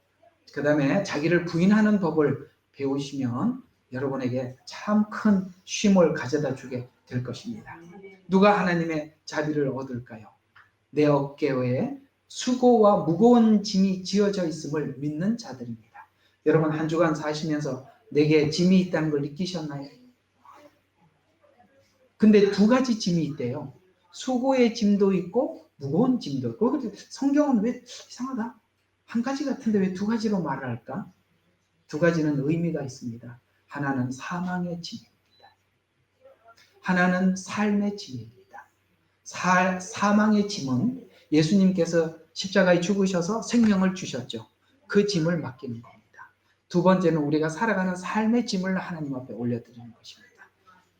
그 다음에 자기를 부인하는 법을 배우시면 여러분에게 참 큰 쉼을 가져다 주게 될 것입니다. 누가 하나님의 자비를 얻을까요? 내 어깨에 수고와 무거운 짐이 지어져 있음을 믿는 자들입니다. 여러분 한 주간 사시면서 내게 짐이 있다는 걸 느끼셨나요? 근데 두 가지 짐이 있대요. 수고의 짐도 있고 무거운 짐도 있고. 성경은 왜 이상하다? 한 가지 같은데 왜 두 가지로 말을 할까? 두 가지는 의미가 있습니다. 하나는 사망의 짐입니다. 하나는 삶의 짐입니다. 사망의 짐은 예수님께서 십자가에 죽으셔서 생명을 주셨죠. 그 짐을 맡기는 겁니다. 두 번째는 우리가 살아가는 삶의 짐을 하나님 앞에 올려드리는 것입니다.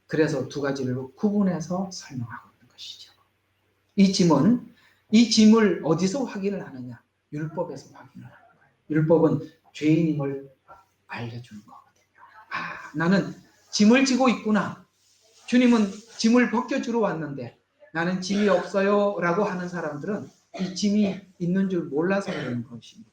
그래서 두 가지를 구분해서 설명하고 있는 것이죠. 이 짐을 어디서 확인을 하느냐? 율법에서 확인을 하는 거예요. 율법은 죄인임을 알려주는 거거든요. 나는 짐을 지고 있구나. 주님은 짐을 벗겨주러 왔는데 나는 짐이 없어요 라고 하는 사람들은 이 짐이 있는 줄 몰라서 그러는 것입니다.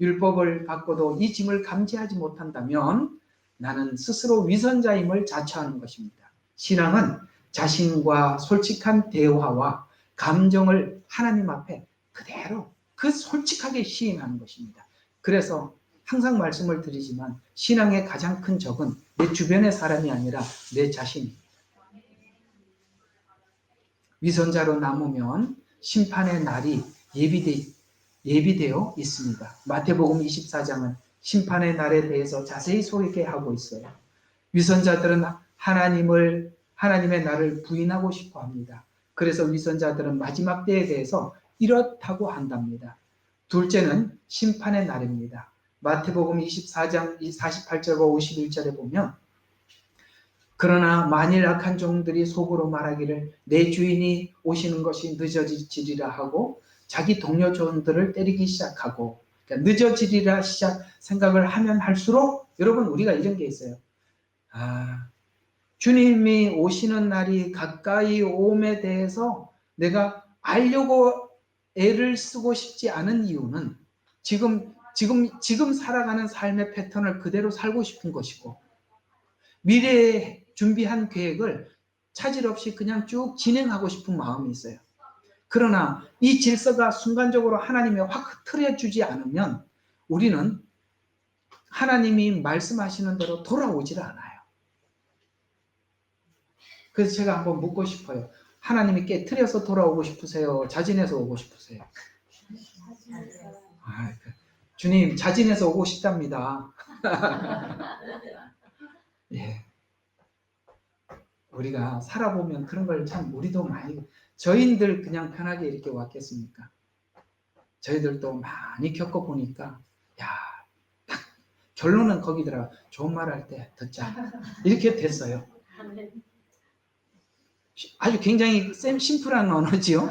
율법을 받고도 이 짐을 감지하지 못한다면 나는 스스로 위선자임을 자처하는 것입니다. 신앙은 자신과 솔직한 대화와 감정을 하나님 앞에 그대로 솔직하게 시인하는 것입니다. 그래서 항상 말씀을 드리지만 신앙의 가장 큰 적은 내 주변의 사람이 아니라 내 자신입니다. 위선자로 남으면 심판의 날이 예비되어 있습니다. 마태복음 24장은 심판의 날에 대해서 자세히 소개하고 있어요. 위선자들은 하나님의 날을 부인하고 싶어 합니다. 그래서 위선자들은 마지막 때에 대해서 이렇다고 한답니다. 둘째는 심판의 날입니다. 마태복음 24장 48절과 51절에 보면 그러나 만일 악한 종들이 속으로 말하기를 내 주인이 오시는 것이 늦어지리라 하고 자기 동료 종들을 때리기 시작하고 그러니까 늦어지리라 생각을 하면 할수록 여러분 우리가 이런 게 있어요. 주님이 오시는 날이 가까이 옴에 대해서 내가 알려고 애를 쓰고 싶지 않은 이유는 지금 살아가는 삶의 패턴을 그대로 살고 싶은 것이고 미래에 준비한 계획을 차질 없이 그냥 쭉 진행하고 싶은 마음이 있어요. 그러나 이 질서가 순간적으로 하나님이 확 흐트려주지 않으면 우리는 하나님이 말씀하시는 대로 돌아오질 않아요. 그래서 제가 한번 묻고 싶어요. 하나님이 깨트려서 돌아오고 싶으세요? 자진해서 오고 싶으세요? 주님, 자진해서 오고 싶답니다. 예. 우리가 살아보면 그런 걸 참 우리도 많이 저희들 그냥 편하게 이렇게 왔겠습니까? 저희들도 많이 겪어보니까 딱 결론은 거기더라. 좋은 말 할 때 듣자. 이렇게 됐어요. 아주 굉장히 심플한 언어지요.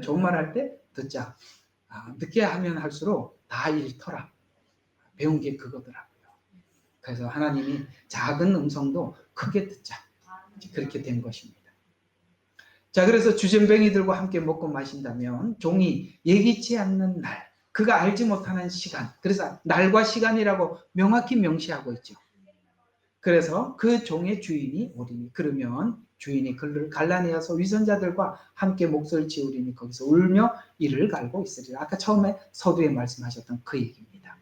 좋은 말 할 때 듣자. 늦게 하면 할수록 다 잃더라. 배운 게 그거더라고요. 그래서 하나님이 작은 음성도 크게 듣자. 그렇게 된 것입니다. 자, 그래서 주전뱅이들과 함께 먹고 마신다면 종이 예기치 않는 날, 그가 알지 못하는 시간, 그래서 날과 시간이라고 명확히 명시하고 있죠. 그래서 그 종의 주인이 오리니 그러면 주인이 그를 갈라내어서 위선자들과 함께 몫을 지우리니 거기서 울며 이를 갈고 있으리라. 아까 처음에 서두에 말씀하셨던 그 얘기입니다.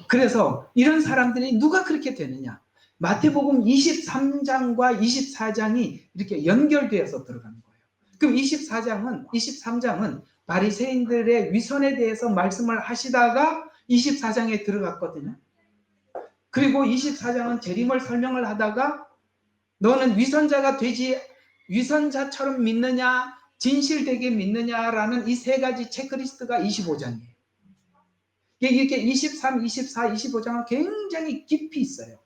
그래서 이런 사람들이 누가 그렇게 되느냐? 마태복음 23장과 24장이 이렇게 연결되어서 들어가는 거예요. 그럼 23장은 바리새인들의 위선에 대해서 말씀을 하시다가 24장에 들어갔거든요. 그리고 24장은 재림을 설명을 하다가 너는 위선자처럼 믿느냐, 진실되게 믿느냐라는 이 세 가지 체크리스트가 25장이에요. 이렇게 23, 24, 25장은 굉장히 깊이 있어요.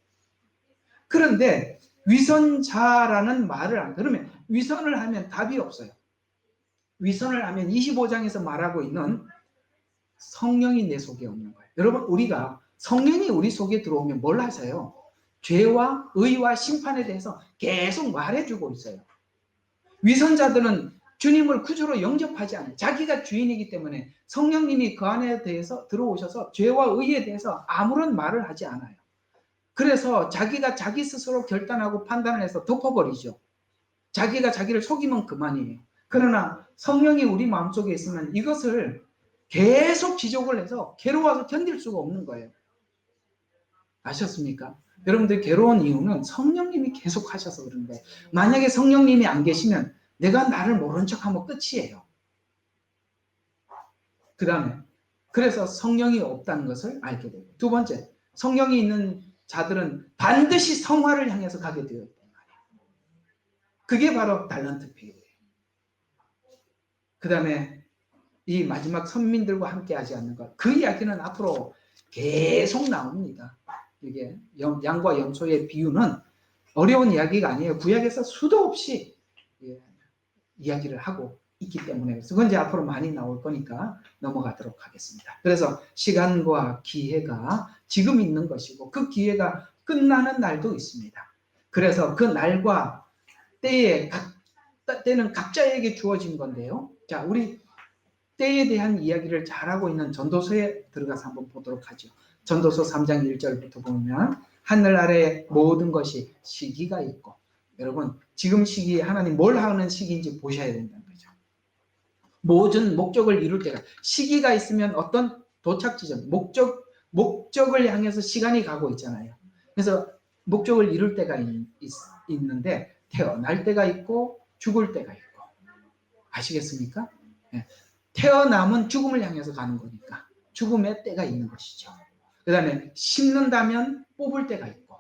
그런데 위선자라는 말을 안 그러면 위선을 하면 답이 없어요. 위선을 하면 25장에서 말하고 있는 성령이 내 속에 없는 거예요. 여러분 우리가 성령이 우리 속에 들어오면 뭘 하세요? 죄와 의와 심판에 대해서 계속 말해주고 있어요. 위선자들은 주님을 구주로 영접하지 않아요. 자기가 주인이기 때문에 성령님이 그 안에 대해서 들어오셔서 죄와 의에 대해서 아무런 말을 하지 않아요. 그래서 자기가 자기 스스로 결단하고 판단을 해서 덮어버리죠. 자기가 자기를 속이면 그만이에요. 그러나 성령이 우리 마음속에 있으면 이것을 계속 지적을 해서 괴로워서 견딜 수가 없는 거예요. 아셨습니까? 여러분들 괴로운 이유는 성령님이 계속 하셔서 그런 거예요. 만약에 성령님이 안 계시면 내가 나를 모른 척하면 끝이에요. 그 다음에 그래서 성령이 없다는 것을 알게 되고 두 번째, 성령이 있는 자들은 반드시 성화를 향해서 가게 되어 있단 말이에요. 그게 바로 달란트 비유예요. 그 다음에 이 마지막 선민들과 함께 하지 않는 것. 그 이야기는 앞으로 계속 나옵니다. 이게 양과 염소의 비유는 어려운 이야기가 아니에요. 구약에서 수도 없이 이야기를 하고 있기 때문에 그건 이제 앞으로 많이 나올 거니까 넘어가도록 하겠습니다. 그래서 시간과 기회가 지금 있는 것이고 그 기회가 끝나는 날도 있습니다. 그래서 그 날과 때는 각자에게 주어진 건데요. 자, 우리 때에 대한 이야기를 잘하고 있는 전도서에 들어가서 한번 보도록 하죠. 전도서 3장 1절부터 보면 하늘 아래 모든 것이 시기가 있고 여러분 지금 시기에 하나님 뭘 하는 시기인지 보셔야 된다는 거죠. 모든 목적을 이룰 때가 시기가 있으면 어떤 도착 지점 목적을 향해서 시간이 가고 있잖아요. 그래서 목적을 이룰 때가 있는데 태어날 때가 있고 죽을 때가 있고 아시겠습니까? 네. 태어남은 죽음을 향해서 가는 거니까 죽음의 때가 있는 것이죠. 그 다음에 심는다면 뽑을 때가 있고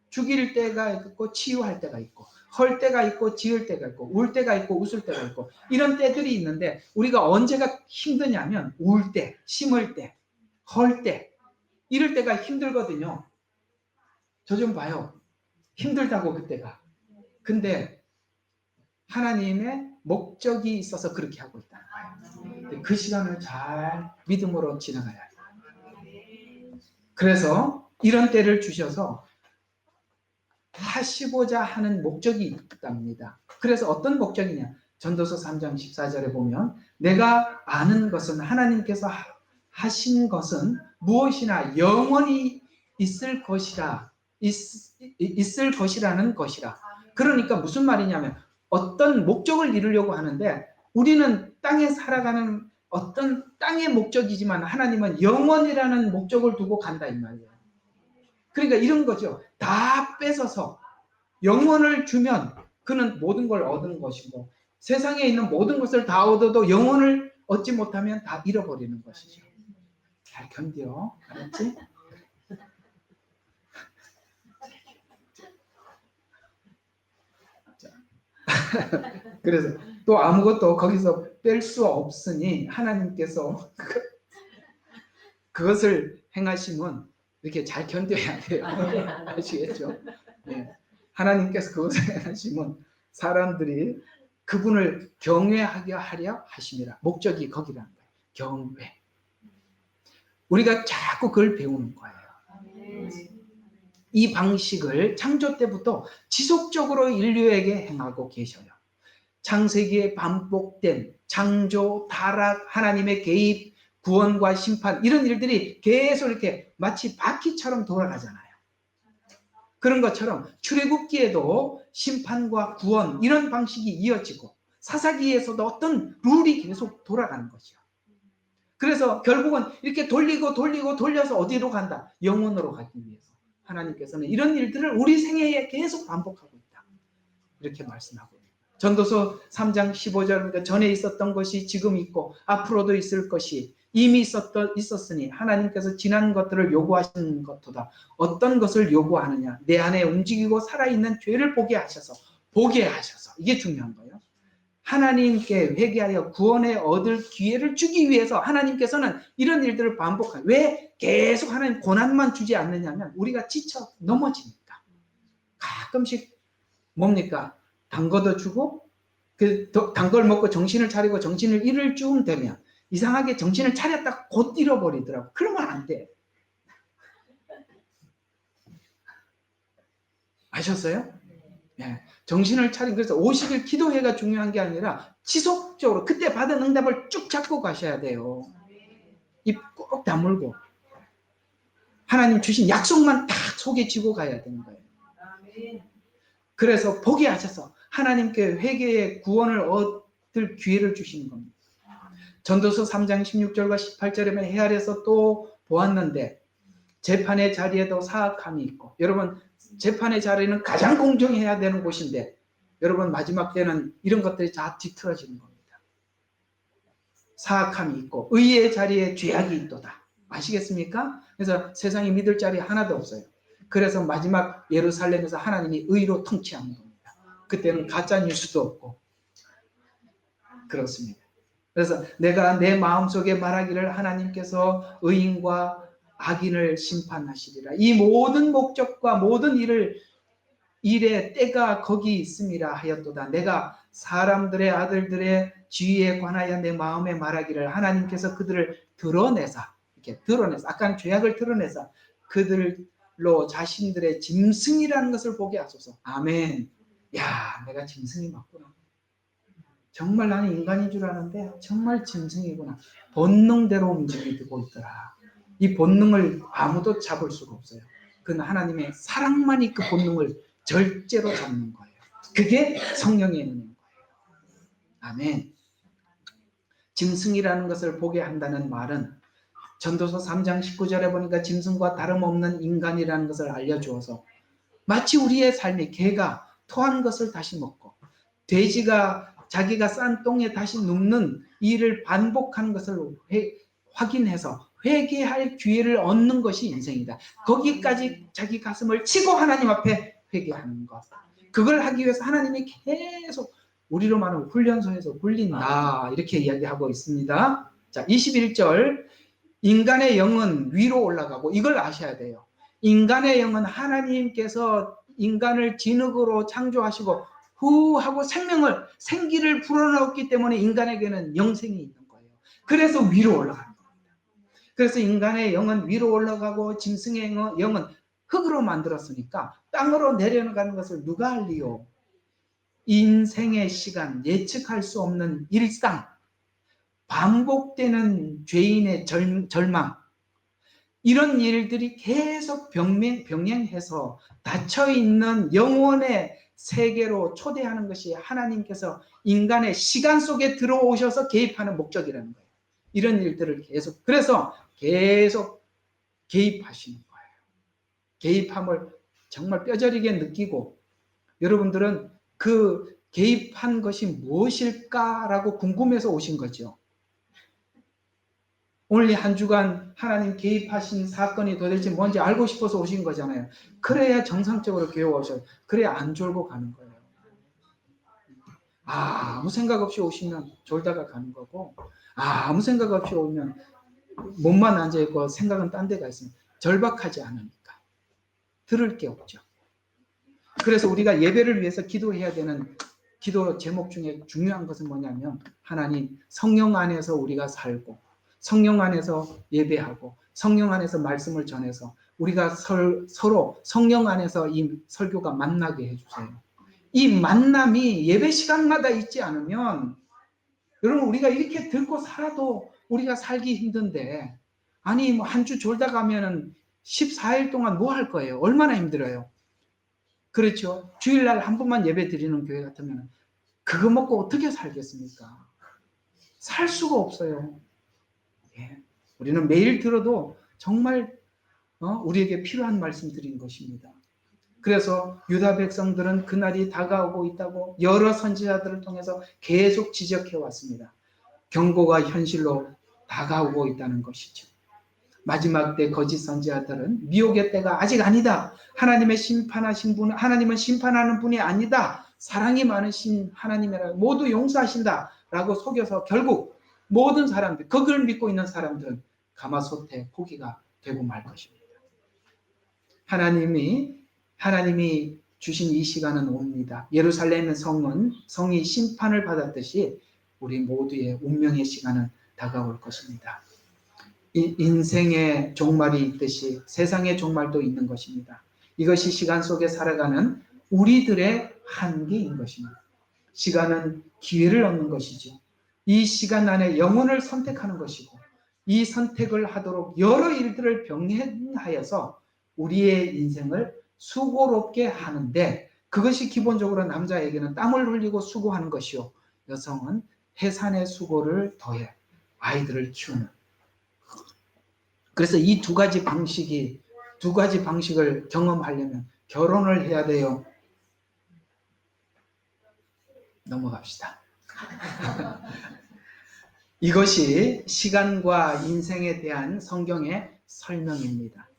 죽일 때가 있고 치유할 때가 있고 헐 때가 있고 지을 때가 있고 울 때가 있고 웃을 때가 있고 이런 때들이 있는데 우리가 언제가 힘드냐면 울 때, 심을 때, 헐 때 이럴 때가 힘들거든요. 저 좀 봐요. 힘들다고 그때가. 근데 하나님의 목적이 있어서 그렇게 하고 있다는 거예요. 그 시간을 잘 믿음으로 지나가야 해요. 그래서 이런 때를 주셔서 하시고자 하는 목적이 있답니다. 그래서 어떤 목적이냐? 전도서 3장 14절에 보면 내가 아는 것은 하나님께서 하신 것은 무엇이나 영원히 있을 것이라 있을 것이라는 것이라. 그러니까 무슨 말이냐면 어떤 목적을 이루려고 하는데 우리는 땅에 살아가는 어떤 땅의 목적이지만 하나님은 영원이라는 목적을 두고 간다 이 말이에요. 그러니까 이런 거죠. 다 뺏어서 영원을 주면 그는 모든 걸 얻은 것이고 세상에 있는 모든 것을 다 얻어도 영원을 얻지 못하면 다 잃어버리는 것이죠. 잘 견뎌. 알았지? 그래서 또 아무것도 거기서 뺄 수 없으니 하나님께서 그것을 행하시면 이렇게 잘 견뎌야 돼요. 아시겠죠? 네. 하나님께서 그것을 행하시면 사람들이 그분을 경외하게 하려 하심이라. 목적이 거기라는 거예요. 경외. 우리가 자꾸 그걸 배우는 거예요. 이 방식을 창조 때부터 지속적으로 인류에게 행하고 계셔요. 창세기에 반복된 창조, 타락, 하나님의 개입, 구원과 심판 이런 일들이 계속 이렇게 마치 바퀴처럼 돌아가잖아요. 그런 것처럼 출애굽기에도 심판과 구원 이런 방식이 이어지고 사사기에서도 어떤 룰이 계속 돌아가는 거죠. 그래서 결국은 이렇게 돌리고 돌려서 어디로 간다? 영원으로 가기 위해서 하나님께서는 이런 일들을 우리 생애에 계속 반복하고 있다. 이렇게 말씀하고 있습니다. 전도서 3장 15절 그러니까 전에 있었던 것이 지금 있고 앞으로도 있을 것이 이미 있었으니 하나님께서 지난 것들을 요구하시는 것보다 어떤 것을 요구하느냐? 내 안에 움직이고 살아있는 죄를 보게 하셔서 이게 중요한 거예요. 하나님께 회개하여 구원에 얻을 기회를 주기 위해서 하나님께서는 이런 일들을 반복해요. 왜 계속 하나님 고난만 주지 않느냐면 우리가 지쳐 넘어지니까. 가끔씩 뭡니까? 단 거도 주고 단 걸 먹고 정신을 차리고 정신을 잃을 쯤 되면 이상하게 정신을 차렸다가 곧 잃어버리더라고. 그러면 안 돼. 아셨어요? 네. 정신을 차린 그래서 50일 기도회가 중요한 게 아니라 지속적으로 그때 받은 응답을 쭉 잡고 가셔야 돼요. 입 꼭 다물고 하나님 주신 약속만 딱 속에 쥐고 가야 되는 거예요. 그래서 보게 하셔서 하나님께 회개의 구원을 얻을 기회를 주시는 겁니다. 전도서 3장 16절과 18절에 헤아려서 또 보았는데 재판의 자리에도 사악함이 있고 여러분 재판의 자리는 가장 공정해야 되는 곳인데 여러분 마지막 때는 이런 것들이 다 뒤틀어지는 겁니다. 사악함이 있고 의의 자리에 죄악이 있도다. 아시겠습니까? 그래서 세상이 믿을 자리 하나도 없어요. 그래서 마지막 예루살렘에서 하나님이 의로 통치하는 겁니다. 그때는 가짜 뉴스도 없고 그렇습니다. 그래서 내가 내 마음속에 말하기를 하나님께서 의인과 악인을 심판하시리라. 이 모든 목적과 모든 일의 때가 거기 있음이라 하였도다. 내가 사람들의 아들들의 지위에 관하여 내 마음에 말하기를 하나님께서 그들을 드러내사 아까는 죄악을 드러내사 그들로 자신들의 짐승이라는 것을 보게 하소서. 아멘. 야, 내가 짐승이 맞구나. 정말 나는 인간인 줄 아는데 정말 짐승이구나. 본능대로 움직이고 있더라. 이 본능을 아무도 잡을 수가 없어요. 그건 하나님의 사랑만이 그 본능을 절제로 잡는 거예요. 그게 성령의 은혜인 거예요. 아멘. 짐승이라는 것을 보게 한다는 말은 전도서 3장 19절에 보니까 짐승과 다름없는 인간이라는 것을 알려주어서 마치 우리의 삶이 개가 토한 것을 다시 먹고 돼지가 자기가 싼 똥에 다시 눕는 일을 반복하는 것을 확인해서 회개할 기회를 얻는 것이 인생이다. 거기까지 자기 가슴을 치고 하나님 앞에 회개하는 것. 그걸 하기 위해서 하나님이 계속 우리로 말하면 훈련소에서 굴린다. 이렇게 이야기하고 있습니다. 자, 21절 인간의 영은 위로 올라가고, 이걸 아셔야 돼요. 인간의 영은 하나님께서 인간을 진흙으로 창조하시고 후 하고 생기를 불어넣었기 때문에 인간에게는 영생이 있는 거예요. 그래서 위로 올라가는 겁니다. 그래서 인간의 영은 위로 올라가고 짐승의 영은 흙으로 만들었으니까 땅으로 내려가는 것을 누가 알리요? 인생의 시간, 예측할 수 없는 일상, 반복되는 죄인의 절망, 이런 일들이 계속 병행해서 닫혀있는 영혼의 세계로 초대하는 것이 하나님께서 인간의 시간 속에 들어오셔서 개입하는 목적이라는 거예요. 이런 일들을 그래서 계속 개입하시는 거예요. 개입함을 정말 뼈저리게 느끼고, 여러분들은 그 개입한 것이 무엇일까라고 궁금해서 오신 거죠. 오늘 한 주간 하나님 개입하신 사건이 도대체 뭔지 알고 싶어서 오신 거잖아요. 그래야 정상적으로 교회 오셔요. 그래야 안 졸고 가는 거예요. 아무 생각 없이 오시면 졸다가 가는 거고, 아무 생각 없이 오면 몸만 앉아있고 생각은 딴 데가 있으면 절박하지 않으니까 들을 게 없죠. 그래서 우리가 예배를 위해서 기도해야 되는 기도 제목 중에 중요한 것은 뭐냐면, 하나님 성령 안에서 우리가 살고 성령 안에서 예배하고 성령 안에서 말씀을 전해서 우리가 서로 성령 안에서 이 설교가 만나게 해주세요. 이 만남이 예배 시간마다 있지 않으면, 여러분, 우리가 이렇게 듣고 살아도 우리가 살기 힘든데, 아니 뭐 한 주 졸다 가면은 14일 동안 뭐 할 거예요? 얼마나 힘들어요. 그렇죠. 주일날 한 번만 예배 드리는 교회 같으면 그거 먹고 어떻게 살겠습니까? 살 수가 없어요. 예. 우리는 매일 들어도 정말 우리에게 필요한 말씀드린 것입니다. 그래서 유다 백성들은 그날이 다가오고 있다고 여러 선지자들을 통해서 계속 지적해 왔습니다. 경고가 현실로 다가오고 있다는 것이죠. 마지막 때 거짓 선지자들은 미혹의 때가 아직 아니다. 하나님은 심판하는 분이 아니다. 사랑이 많으신 하나님이라 모두 용서하신다 라고 속여서 결국 모든 사람들, 그걸 믿고 있는 사람들은 가마솥에 포기가 되고 말 것입니다. 하나님이 주신 이 시간은 옵니다. 예루살렘의 성이 심판을 받았듯이 우리 모두의 운명의 시간은 다가올 것입니다. 인생의 종말이 있듯이 세상의 종말도 있는 것입니다. 이것이 시간 속에 살아가는 우리들의 한계인 것입니다. 시간은 기회를 얻는 것이죠. 이 시간 안에 영혼을 선택하는 것이고, 이 선택을 하도록 여러 일들을 병행하여서 우리의 인생을 수고롭게 하는데, 그것이 기본적으로 남자에게는 땀을 흘리고 수고하는 것이요, 여성은 해산의 수고를 더해 아이들을 키우는. 그래서 이 두 가지 방식을 경험하려면 결혼을 해야 돼요. 넘어갑시다. 이것이 시간과 인생에 대한 성경의 설명입니다.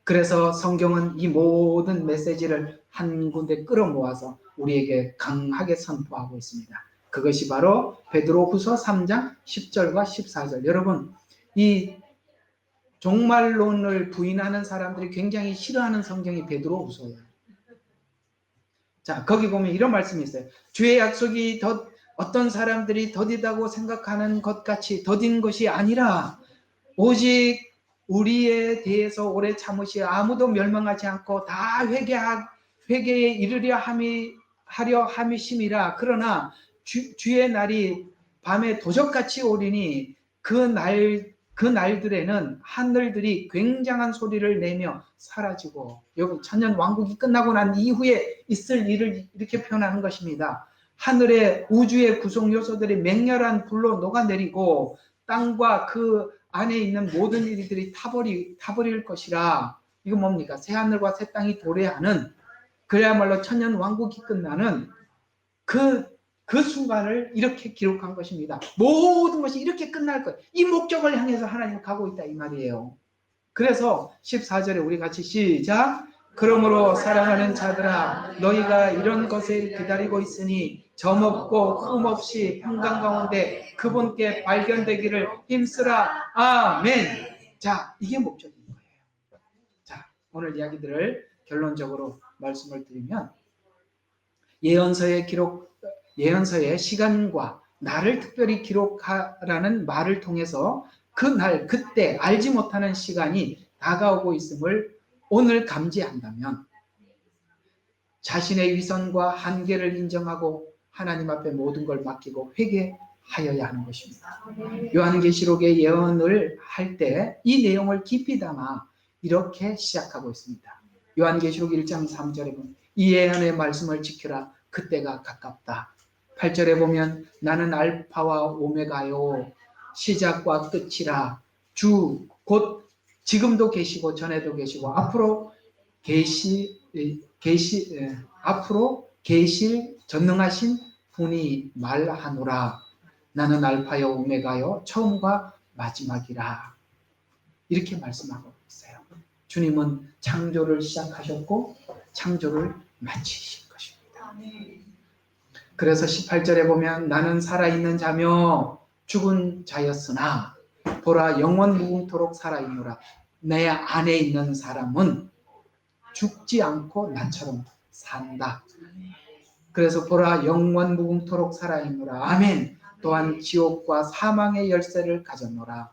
그래서 성경은 이 모든 메시지를 한 군데 끌어모아서 우리에게 강하게 선포하고 있습니다. 그것이 바로 베드로후서 3장 10절과 14절. 여러분, 이 종말론을 부인하는 사람들이 굉장히 싫어하는 성경이 베드로후서예요. 자, 거기 보면 이런 말씀이 있어요. 주의 약속이 어떤 사람들이 더디다고 생각하는 것 같이 더딘 것이 아니라 오직 우리에 대해서 오래 참으시 아무도 멸망하지 않고 다 회개에 이르려 하려 함이심이라. 그러나 주의 날이 밤에 도적같이 오리니 그 날들에는 하늘들이 굉장한 소리를 내며 사라지고, 여러분, 천년 왕국이 끝나고 난 이후에 있을 일을 이렇게 표현하는 것입니다. 하늘의 우주의 구성 요소들이 맹렬한 불로 녹아내리고 땅과 그 안에 있는 모든 일들이 타버릴 것이라. 이거 뭡니까? 새 하늘과 새 땅이 도래하는, 그야말로 천년 왕국이 끝나는 그 순간을 이렇게 기록한 것입니다. 모든 것이 이렇게 끝날 것, 이 목적을 향해서 하나님은 가고 있다 이 말이에요. 그래서 14절에 우리 같이 시작. 그러므로 사랑하는 자들아, 너희가 이런 것을 기다리고 있으니 점없고 흠없이 평강 가운데 그분께 발견되기를 힘쓰라. 아멘. 자, 이게 목적인 거예요. 자, 오늘 이야기들을 결론적으로 말씀을 드리면 예언서의 시간과 날을 특별히 기록하라는 말을 통해서 그 날, 그때 알지 못하는 시간이 다가오고 있음을 오늘 감지한다면 자신의 위선과 한계를 인정하고 하나님 앞에 모든 걸 맡기고 회개하여야 하는 것입니다. 요한계시록의 예언을 할 때 이 내용을 깊이 담아 이렇게 시작하고 있습니다. 요한계시록 1장 3절에 보면 이 예언의 말씀을 지켜라. 그때가 가깝다. 8절에 보면 나는 알파와 오메가요. 시작과 끝이라. 주 곧 지금도 계시고 전에도 계시고 앞으로 앞으로 계실 전능하신 분이 말하노라. 나는 알파요 오메가요 처음과 마지막이라. 이렇게 말씀하고 있어요. 주님은 창조를 시작하셨고 창조를 마치실 것입니다. 그래서 18절에 보면 나는 살아있는 자며 죽은 자였으나 보라 영원 무궁토록 살아있노라. 내 안에 있는 사람은 죽지 않고 나처럼 산다. 그래서 보라 영원 무궁토록 살아있노라. 아멘. 또한 지옥과 사망의 열쇠를 가졌노라.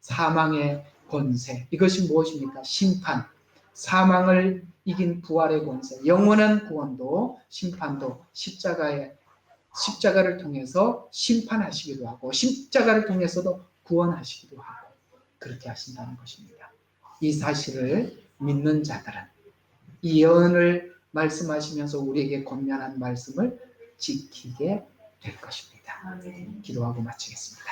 사망의 권세. 이것이 무엇입니까? 심판. 사망을 이긴 부활의 권세. 영원한 구원도 심판도 십자가를 통해서 심판하시기도 하고 십자가를 통해서도 구원하시기도 하고 그렇게 하신다는 것입니다. 이 사실을 믿는 자들은 이 예언을 말씀하시면서 우리에게 권면한 말씀을 지키게 될 것입니다. 기도하고 마치겠습니다.